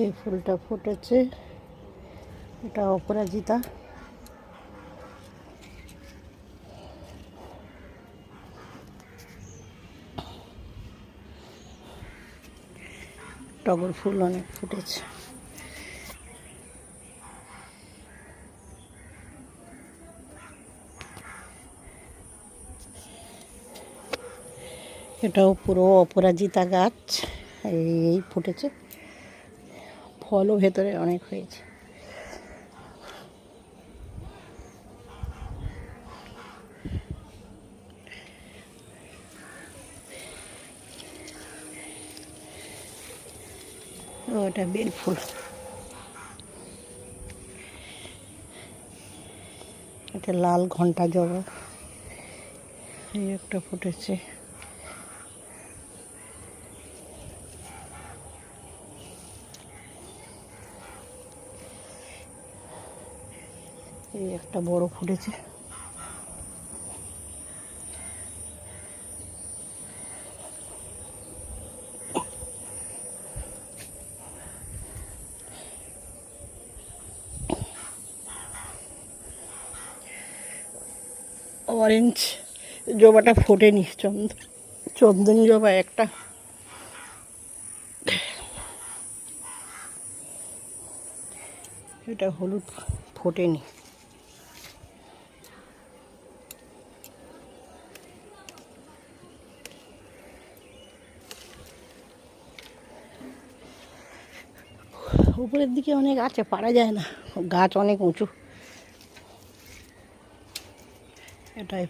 এই ফুলটা ফুটেছে, এটা অপরাজিতা। টগর ফুল অনেক ফুটেছে। এটাও পুরো অপরাজিতা গাছ, এই ফুটেছে, ফলও ভেতরে অনেক হয়েছে। ওটা বেল ফুল। এটা লাল ঘন্টা জবা, এই একটা ফুটেছে। এই একটা বড় ফুটেছে। অরেঞ্জ জবাটা ফোটেনি, চন্দন জবা একটা। এটা হলুদ, ফোটেনি। উপরের দিকে অনেক আছে, পারা যায় না, গাছ অনেক উঁচু। এটাই